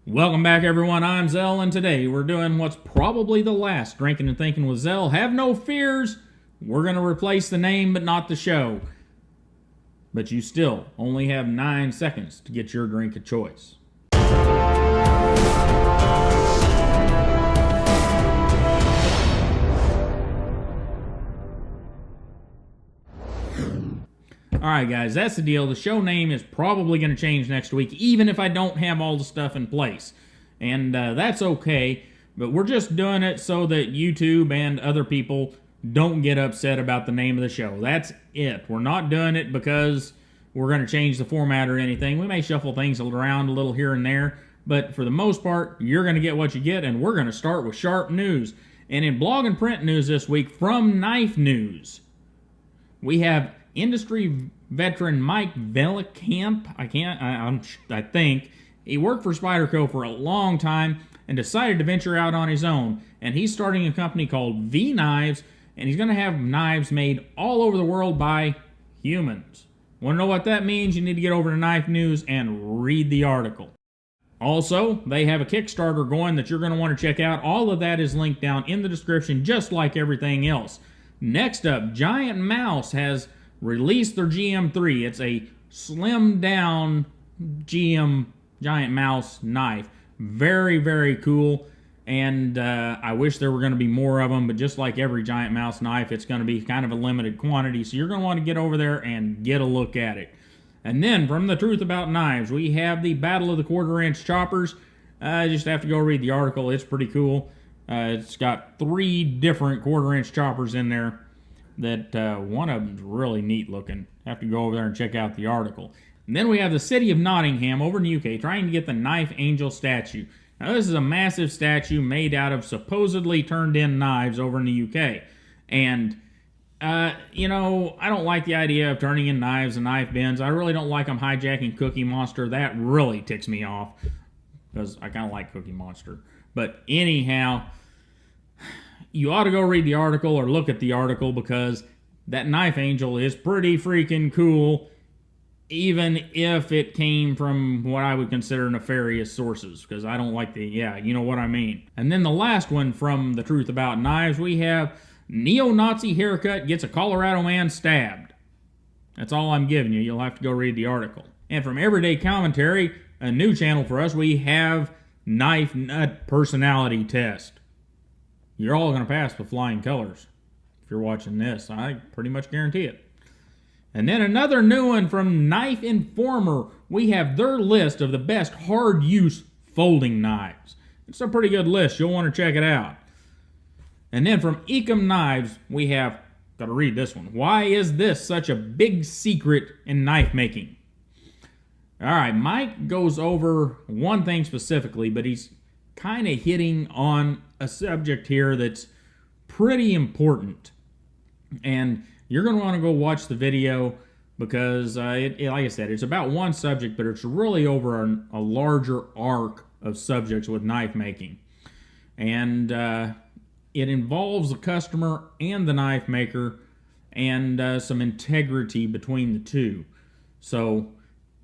Welcome back, everyone. I'm Zell, and today we're doing what's probably the last Drinking and Thinking with Zell. Have no fears, we're going to replace the name but not the show. But you still only have 9 seconds to get your drink of choice. Alright guys, that's the deal. The show name is probably going to change next week, even if I don't have all the stuff in place. And that's okay, but we're just doing it so that YouTube and other people don't get upset about the name of the show. That's it. We're not doing it because we're going to change the format or anything. We may shuffle things around a little here and there, but for the most part, you're going to get what you get, and we're going to start with sharp news. And in blog and print news this week, from Knife News, we have industry veteran Mike Vellicamp. I think he worked for Spyderco for a long time and decided to venture out on his own. And he's starting a company called V Knives, and he's going to have knives made all over the world by humans. Want to know what that means? You need to get over to Knife News and read the article. Also, they have a Kickstarter going that you're going to want to check out. All of that is linked down in the description, just like everything else. Next up, GiantMouse has released their GM3. It's a slimmed down GiantMouse knife. Very, very cool. And I wish there were going to be more of them, but just like every GiantMouse knife, it's going to be kind of a limited quantity. So you're going to want to get over there and get a look at it. And then from The Truth About Knives, we have the Battle of the Quarter-Inch Choppers. Just have to go read the article. It's pretty cool. It's got 3 different quarter-inch choppers in there. That one of them's really neat looking. Have to go over there and check out the article. And then we have the city of Notingham over in the UK trying to get the Knife Angel statue. Now this is a massive statue made out of supposedly turned in knives over in the UK. And, you know, I don't like the idea of turning in knives and knife bins. I really don't like them hijacking Cookie Monster. That really ticks me off. Because I kind of like Cookie Monster. But anyhow, you ought to go read the article or look at the article, because that Knife Angel is pretty freaking cool, even if it came from what I would consider nefarious sources, because I don't like the, yeah, you know what I mean. And then the last one from The Truth About Knives, we have neo-Nazi haircut gets a Colorado man stabbed. That's all I'm giving you. You'll have to go read the article. And from Everyday Commentary, a new channel for us, we have Knife Nut Personality Test. You're all going to pass with flying colors if you're watching this. I pretty much guarantee it. And then another new one from Knife Informer. We have their list of the best hard-use folding knives. It's a pretty good list. You'll want to check it out. And then from Ekim Knives, we have, got to read this one. Why is this such a big secret in knife making? All right, Mike goes over one thing specifically, but he's kind of hitting on a subject here that's pretty important. And you're going to want to go watch the video, because, like I said, it's about one subject, but it's really over a larger arc of subjects with knife making. And it involves the customer and the knife maker, and some integrity between the two. So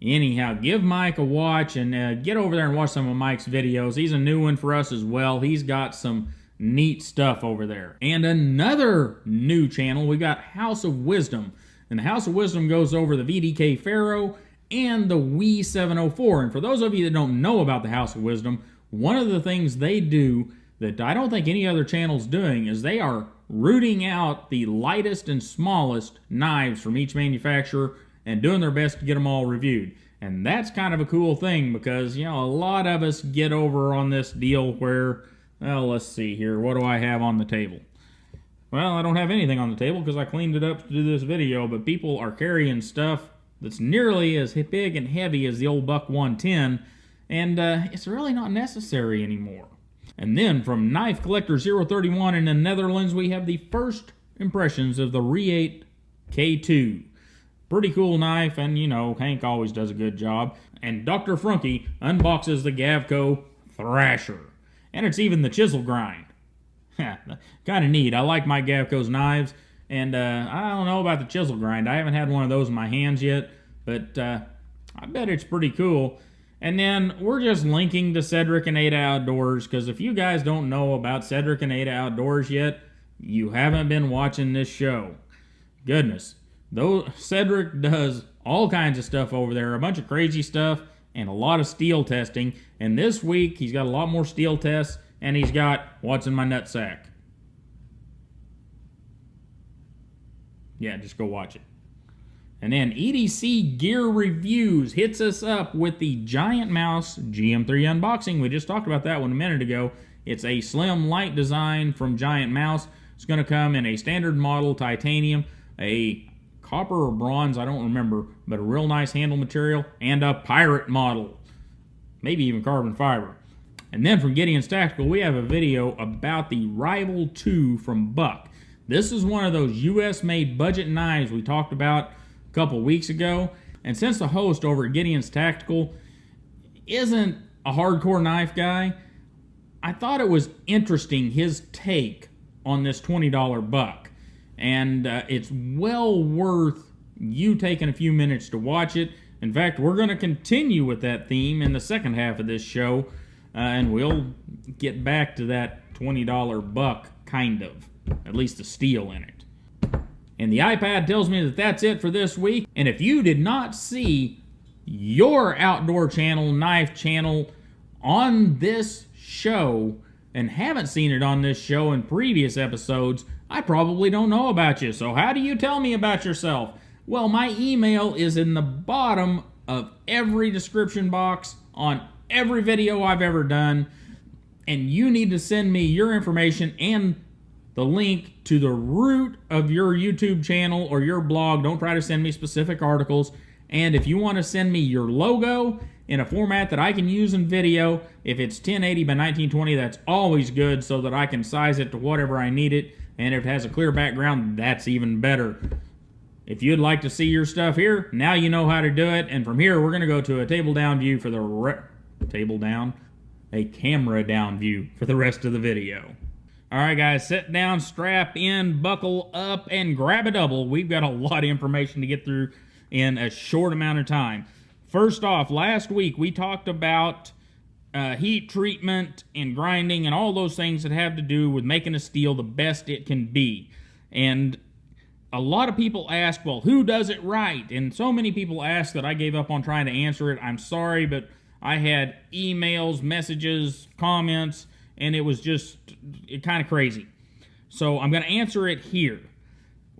anyhow, give Mike a watch, and get over there and watch some of Mike's videos. He's a new one for us as well. He's got some neat stuff over there. And another new channel, we got House of Wisdom. And the House of Wisdom goes over the VDK Pharaoh and the Wii 704. And for those of you that don't know about the House of Wisdom, one of the things they do that I don't think any other channel's doing is they are rooting out the lightest and smallest knives from each manufacturer and doing their best to get them all reviewed. And that's kind of a cool thing, because, you know, a lot of us get over on this deal where, well, let's see here. What do I have on the table? Well, I don't have anything on the table because I cleaned it up to do this video, but people are carrying stuff that's nearly as big and heavy as the old Buck 110, and it's really not necessary anymore. And then from Knife Collector 031 in the Netherlands, we have the first impressions of the Reate K2. Pretty cool knife, and, you know, Hank always does a good job. And Dr. Frunkey unboxes the Gavko Thrasher. And it's even the chisel grind. Kind of neat. I like my Gavko's knives, and I don't know about the chisel grind. I haven't had one of those in my hands yet, but I bet it's pretty cool. And then we're just linking to Cedric and Ada Outdoors, because if you guys don't know about Cedric and Ada Outdoors yet, you haven't been watching this show. Goodness. Though Cedric does all kinds of stuff over there, a bunch of crazy stuff, and a lot of steel testing. And this week, he's got a lot more steel tests, and he's got What's in My Nutsack. Yeah, just go watch it. And then EDC Gear Reviews hits us up with the GiantMouse GM3 unboxing. We just talked about that one a minute ago. It's a slim, light design from GiantMouse. It's going to come in a standard model titanium, a copper or bronze, I don't remember, but a real nice handle material, and a pirate model. Maybe even carbon fiber. And then from Gideons Tactical, we have a video about the Rival 2 from Buck. This is one of those US-made budget knives we talked about a couple weeks ago. And since the host over at Gideons Tactical isn't a hardcore knife guy, I thought it was interesting, his take on this $20 buck. And it's well worth you taking a few minutes to watch it. In fact, we're going to continue with that theme in the second half of this show. And we'll get back to that $20 buck, kind of. At least the steel in it. And the iPad tells me that that's it for this week. And if you did not see your outdoor channel, knife channel, on this show, and haven't seen it on this show in previous episodes, I probably don't know about you. So how do you tell me about yourself? Well, my email is in the bottom of every description box on every video I've ever done. And you need to send me your information and the link to the root of your YouTube channel or your blog. Don't try to send me specific articles. And if you want to send me your logo in a format that I can use in video, if it's 1080 by 1920, that's always good, so that I can size it to whatever I need it. And if it has a clear background, that's even better. If you'd like to see your stuff here, now you know how to do it. And from here, we're going to go to a table down view for the a camera down view for the rest of the video. All right, guys, sit down, strap in, buckle up, and grab a double. We've got a lot of information to get through in a short amount of time. First off, last week we talked about heat treatment and grinding and all those things that have to do with making a steel the best it can be. And a lot of people ask, well, who does it right? And so many people ask that I gave up on trying to answer it. I'm sorry, but I had emails, messages, comments, and it was just kind of crazy. So I'm going to answer it here.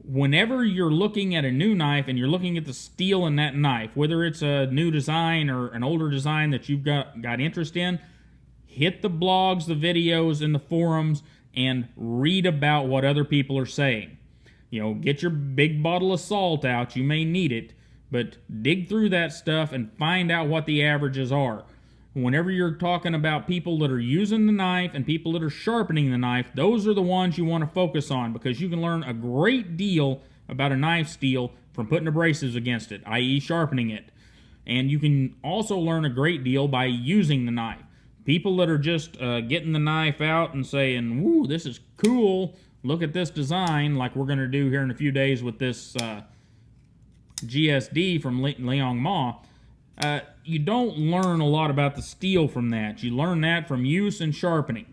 Whenever you're looking at a new knife and you're looking at the steel in that knife, whether it's a new design or an older design that you've got interest in, hit the blogs, the videos, and the forums and read about what other people are saying. You know, get your big bottle of salt out. You may need it, but dig through that stuff and find out what the averages are. Whenever you're talking about people that are using the knife and people that are sharpening the knife, those are the ones you want to focus on, because you can learn a great deal about a knife steel from putting abrasives against it, i.e. sharpening it. And you can also learn a great deal by using the knife. People that are just getting the knife out and saying, "Woo, this is cool, look at this design," like we're going to do here in a few days with this GSD from Liang Ma, you don't learn a lot about the steel from that. You learn that from use and sharpening.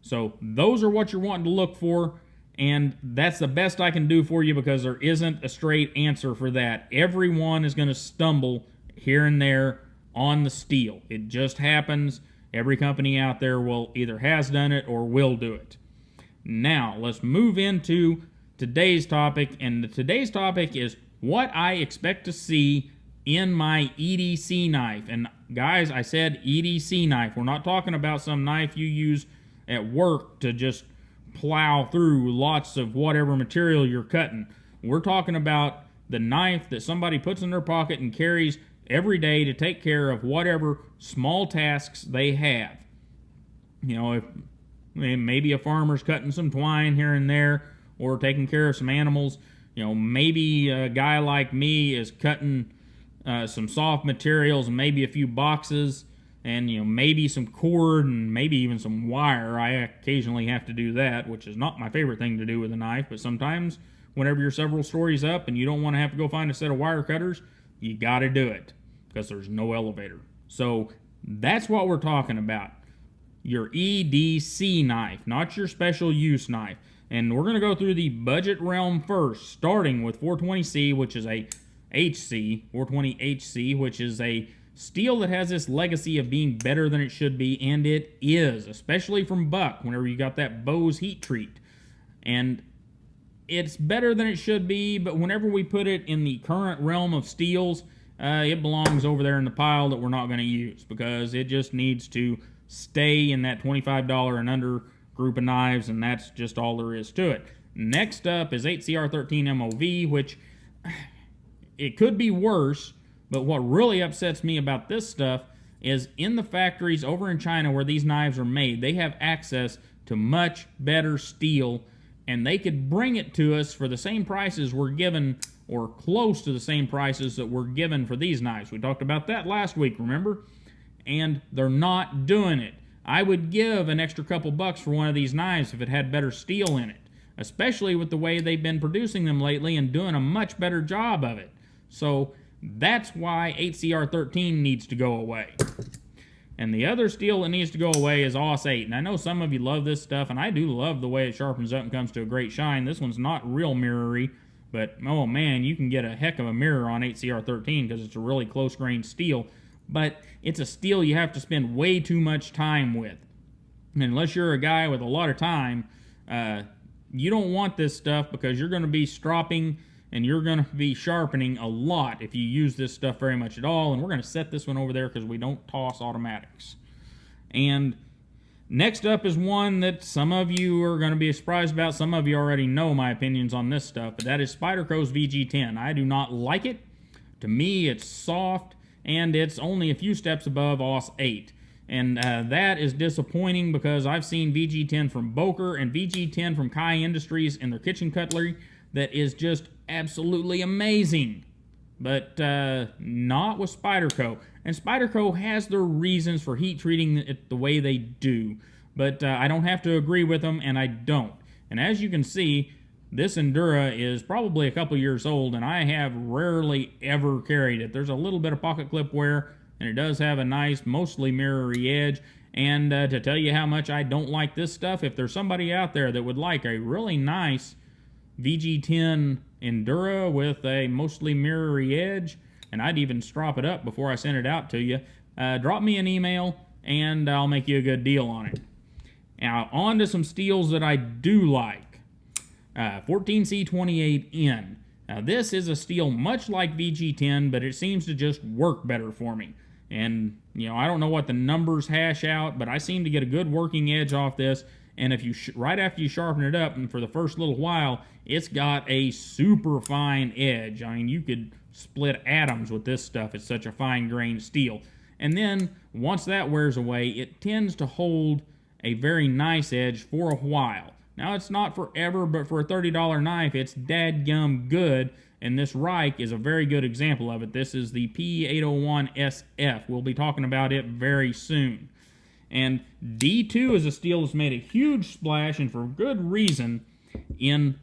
So those are what you're wanting to look for, and that's the best I can do for you, because there isn't a straight answer for that. Everyone is going to stumble here and there on the steel. It just happens. Every company out there will either has done it or will do it. Now, let's move into today's topic, and today's topic is what I expect to see in my EDC knife. And guys, I said EDC knife. We're not talking about some knife you use at work to just plow through lots of whatever material you're cutting. We're talking about the knife that somebody puts in their pocket and carries every day to take care of whatever small tasks they have. You know, if maybe a farmer's cutting some twine here and there, or taking care of some animals. You know, maybe a guy like me is cutting some soft materials and maybe a few boxes, and you know, maybe some cord and maybe even some wire. I occasionally have to do that, which is not my favorite thing to do with a knife, but sometimes whenever you're several stories up and you don't want to have to go find a set of wire cutters, you got to do it because there's no elevator. So That's what we're talking about. Your EDC knife, not your special use knife. And we're going to go through the budget realm first, starting with 420C, which is a HC, 420HC, which is a steel that has this legacy of being better than it should be, and it is, especially from Buck, whenever you got that Bose heat treat. And it's better than it should be, but whenever we put it in the current realm of steels, it belongs over there in the pile that we're not going to use, because it just needs to stay in that $25 and under group of knives, and that's just all there is to it. Next up is 8CR13 MOV, which it could be worse, but what really upsets me about this stuff is in the factories over in China where these knives are made, they have access to much better steel, and they could bring it to us for the same prices we're given, or close to the same prices that we're given for these knives. We talked about that last week, remember? And they're not doing it. I would give an extra couple bucks for one of these knives if it had better steel in it, especially with the way they've been producing them lately and doing a much better job of it. So that's why 8CR13 needs to go away. And the other steel that needs to go away is AUS-8. And I know some of you love this stuff, and I do love the way it sharpens up and comes to a great shine. This one's not real mirrory, but oh man, you can get a heck of a mirror on 8CR13 because it's a really close-grained steel. But it's a steel you have to spend way too much time with. And unless you're a guy with a lot of time, you don't want this stuff, because you're going to be stropping and you're going to be sharpening a lot if you use this stuff very much at all. And we're going to set this one over there because we don't toss automatics. And next up is one that some of you are going to be surprised about. Some of you already know my opinions on this stuff, but that is Spyderco's VG10. I do not like it. To me, it's soft, and it's only a few steps above AUS-8. And that is disappointing, because I've seen VG10 from Becker and VG10 from Kai Industries in their kitchen cutlery that is just absolutely amazing. But not with Spyderco. And Spyderco has their reasons for heat treating it the way they do. But I don't have to agree with them, and I don't. And as you can see, this Endura is probably a couple years old, and I have rarely ever carried it. There's a little bit of pocket clip wear, and it does have a nice, mostly mirrory edge. And to tell you how much I don't like this stuff, if there's somebody out there that would like a really nice VG10 Endura with a mostly mirrory edge, and I'd even strop it up before I send it out to you, drop me an email, and I'll make you a good deal on it. Now, on to some steels that I do like. 14C28N. Now, this is a steel much like VG10, but it seems to just work better for me. And, you know, I don't know what the numbers hash out, but I seem to get a good working edge off this. And if you right after you sharpen it up, and for the first little while, it's got a super fine edge. I mean, you could split atoms with this stuff. It's such a fine-grained steel. And then, once that wears away, it tends to hold a very nice edge for a while. Now, it's not forever, but for a $30 knife, it's dadgum good, and this Wright is a very good example of it. This is the P801SF. We'll be talking about it very soon. And D2 is a steel that's made a huge splash, and for good reason, in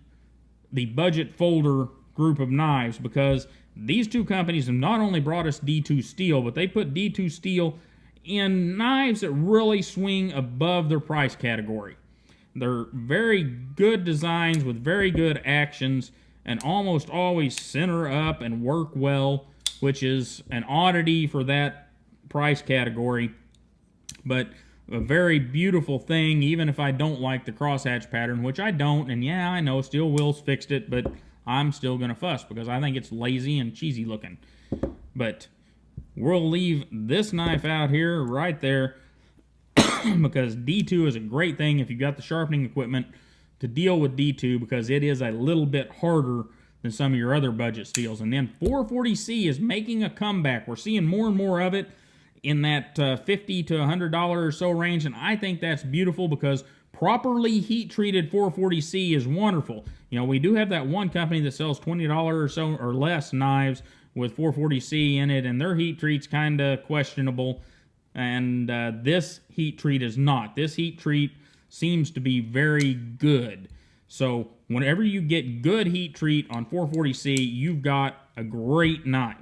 the budget folder group of knives, because these two companies have not only brought us D2 steel, but they put D2 steel in knives that really swing above their price category. They're very good designs with very good actions, and almost always center up and work well, which is an oddity for that price category, but a very beautiful thing, even if I don't like the crosshatch pattern, which I don't. And yeah, I know Steel Wheels fixed it, but I'm still gonna fuss because I think it's lazy and cheesy looking. But we'll leave this knife out here right there because D2 is a great thing if you've got the sharpening equipment to deal with D2, because it is a little bit harder than some of your other budget steels. And then 440C is making a comeback. We're seeing more and more of it in that $50 to $100 or so range, and I think that's beautiful, because properly heat-treated 440C is wonderful. You know, we do have that one company that sells $20 or so or less knives with 440C in it, and their heat treat's kind of questionable, and this heat treat is not. This heat treat seems to be very good. So whenever you get good heat treat on 440C, you've got a great knife.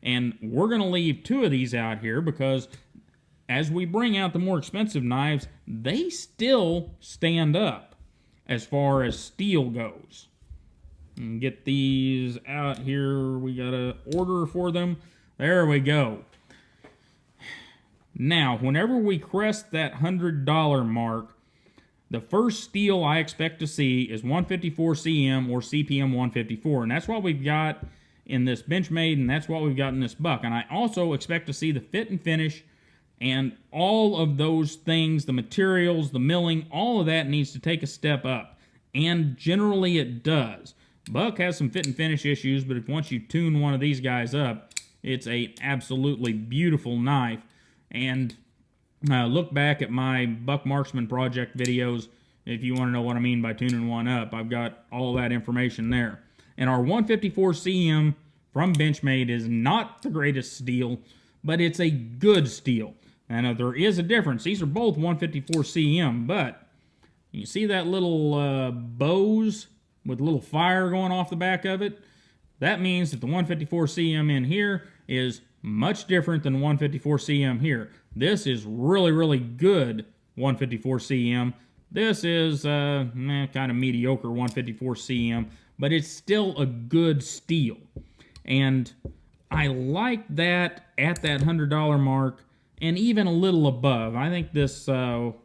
And we're going to leave two of these out here because as we bring out the more expensive knives, they still stand up as far as steel goes. And get these out here. We got an order for them. There we go. Now, whenever we crest that $100 mark, the first steel I expect to see is 154 CM or CPM 154. And that's what we've got in this Benchmade, and that's what we've got in this buck. And I also expect to see the fit and finish and all of those things, the materials, the milling, all of that needs to take a step up. And generally it does. Buck has some fit and finish issues, but if once you tune one of these guys up, it's a absolutely beautiful knife. And look back at my Buck Marksman Project videos if you want to know what I mean by tuning one up. I've got all that information there. And our 154 CM from Benchmade is not the greatest steel, but it's a good steel. And there is a difference. These are both 154 CM, but you see that little bows with a little fire going off the back of it? That means that the 154 CM in here is much different than 154 CM here. This is really, really good 154 CM. This is kind of mediocre 154 CM, but it's still a good steel. And I like that at that $100 mark and even a little above. I think this, can't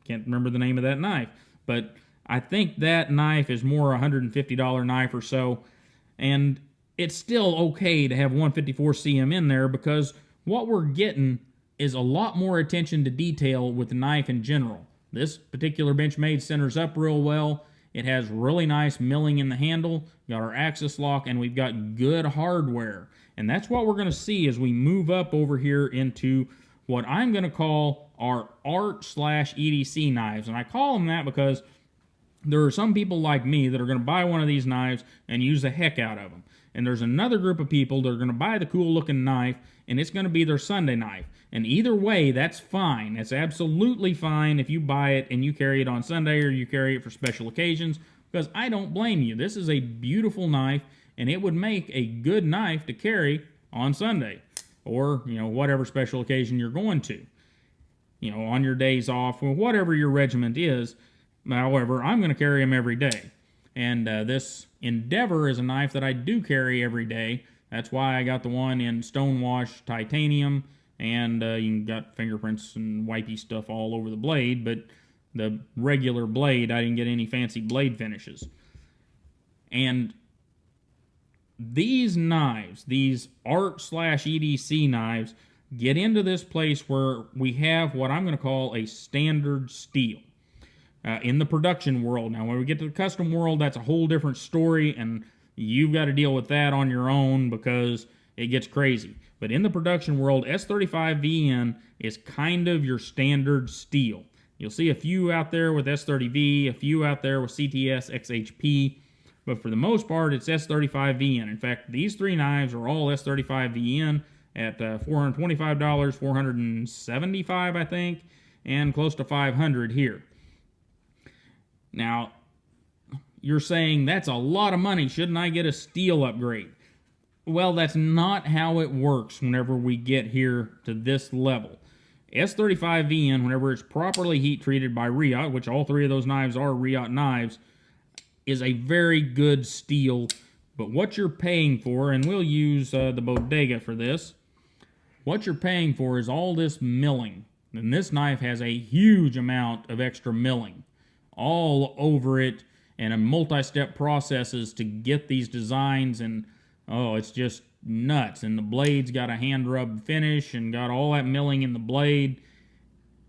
remember the name of that knife, but I think that knife is more a $150 knife or so. And it's still okay to have 154 CM in there because what we're getting is a lot more attention to detail with the knife in general. This particular Benchmade centers up real well. It has really nice milling in the handle, got our axis lock, and we've got good hardware. And that's what we're going to see as we move up over here into what I'm going to call our art/EDC knives. And I call them that because there are some people like me that are going to buy one of these knives and use the heck out of them. And there's another group of people that are going to buy the cool looking knife and it's going to be their Sunday knife. And either way, that's fine. It's absolutely fine if you buy it and you carry it on Sunday or you carry it for special occasions, because I don't blame you. This is a beautiful knife and it would make a good knife to carry on Sunday or, whatever special occasion you're going to. On your days off or whatever your regiment is. However, I'm going to carry them every day. And this Endeavor is a knife that I do carry every day. That's why I got the one in Stonewash Titanium. And you got fingerprints and wipey stuff all over the blade. But the regular blade, I didn't get any fancy blade finishes. And these knives, these art/EDC knives, get into this place where we have what I'm going to call a standard steel. In the production world. Now, when we get to the custom world, that's a whole different story, and you've got to deal with that on your own because it gets crazy. But in the production world, S35VN is kind of your standard steel. You'll see a few out there with S30V, a few out there with CTS XHP, but for the most part, it's S35VN. In fact, these three knives are all S35VN at $425, $475, I think, and close to $500 here. Now, you're saying, that's a lot of money. Shouldn't I get a steel upgrade? Well, that's not how it works whenever we get here to this level. S35VN, whenever it's properly heat treated by Reate, which all three of those knives are Reate knives, is a very good steel. But what you're paying for, and we'll use the Bodega for this, what you're paying for is all this milling. And this knife has a huge amount of extra milling all over it, and a multi-step processes to get these designs, and it's just nuts. And the blade's got a hand rub finish and got all that milling in the blade.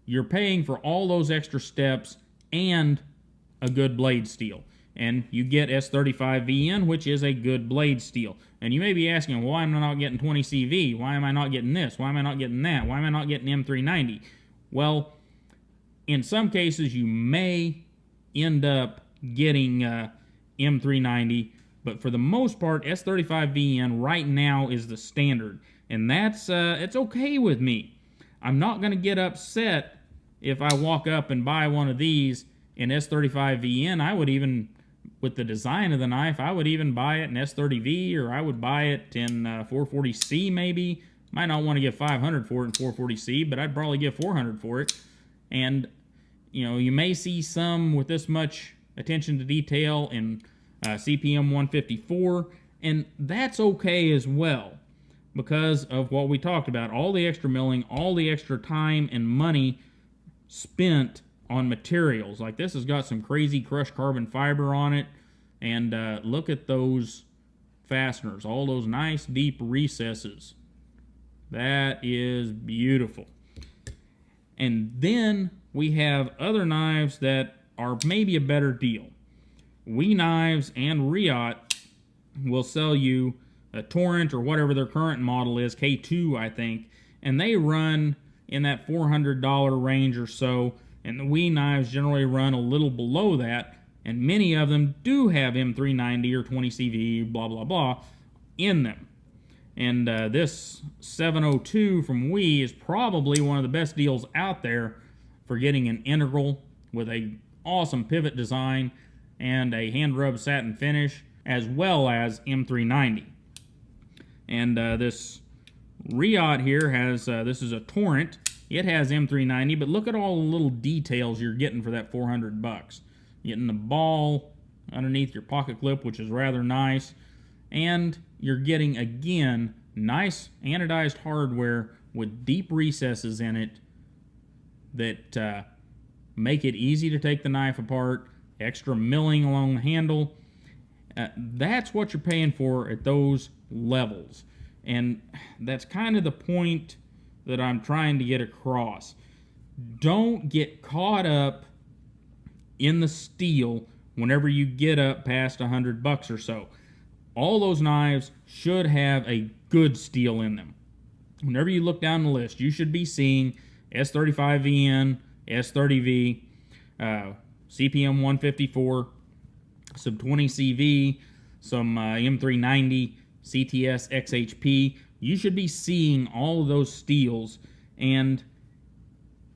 You're paying for all those extra steps and a good blade steel, and you get S35VN, which is a good blade steel. And you may be asking, why am I not getting 20 CV? Why am I not getting this? Why am I not getting that? Why am I not getting M390? Well, in some cases you may end up getting M390, but for the most part, S35VN right now is the standard, and that's it's okay with me. I'm not going to get upset if I walk up and buy one of these in S35VN. I would even, with the design of the knife, I would even buy it in S30V, or I would buy it in 440C maybe. Might not want to give 500 for it in 440C, but I'd probably give 400 for it. And, you know, you may see some with this much attention to detail in CPM 154, and that's okay as well because of what we talked about. All the extra milling, all the extra time and money spent on materials. Like this has got some crazy crushed carbon fiber on it, and look at those fasteners, all those nice deep recesses. That is beautiful. And then we have other knives that are maybe a better deal. Knives and Reate will sell you a Torrent or whatever their current model is, K2 I think, and they run in that $400 range or so, and the knives generally run a little below that, and many of them do have M390 or 20CV, blah blah blah, in them. And this 702 from is probably one of the best deals out there for getting an integral with a awesome pivot design and a hand rubbed satin finish, as well as M390. And this Reate here has, this is a Torrent. It has M390, but look at all the little details you're getting for that 400 bucks. You're getting the ball underneath your pocket clip, which is rather nice. And you're getting, again, nice anodized hardware with deep recesses in it that make it easy to take the knife apart, extra milling along the handle. That's what you're paying for at those levels. And that's kind of the point that I'm trying to get across. Don't get caught up in the steel whenever you get up past 100 bucks or so. All those knives should have a good steel in them. Whenever you look down the list, you should be seeing S35VN, S30V, CPM 154, some 20CV, some M390, CTS XHP. You should be seeing all of those steels, and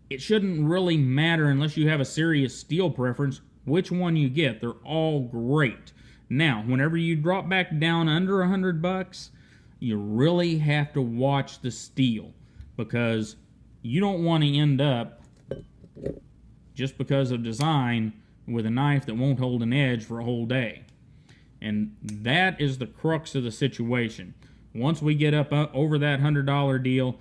it shouldn't really matter unless you have a serious steel preference which one you get. They're all great. Now, whenever you drop back down under 100 bucks, you really have to watch the steel, because you don't want to end up, just because of design, with a knife that won't hold an edge for a whole day. And that is the crux of the situation. Once we get up over that $100 deal,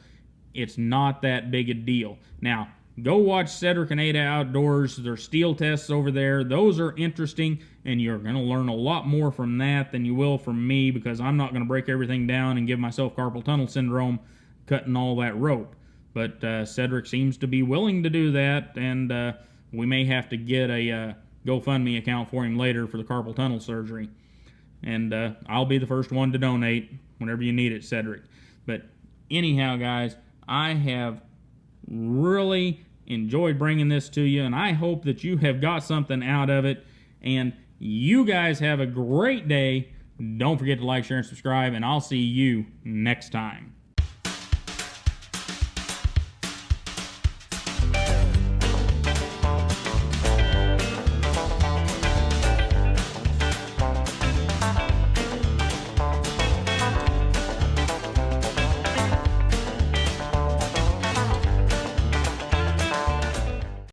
it's not that big a deal. Now, go watch Cedric and Ada Outdoors, their steel tests over there. Those are interesting, and you're going to learn a lot more from that than you will from me, because I'm not going to break everything down and give myself carpal tunnel syndrome cutting all that rope. But Cedric seems to be willing to do that, and we may have to get a GoFundMe account for him later for the carpal tunnel surgery. And I'll be the first one to donate whenever you need it, Cedric. But anyhow, guys, I have really enjoyed bringing this to you, and I hope that you have got something out of it. And you guys have a great day. Don't forget to like, share, and subscribe, and I'll see you next time.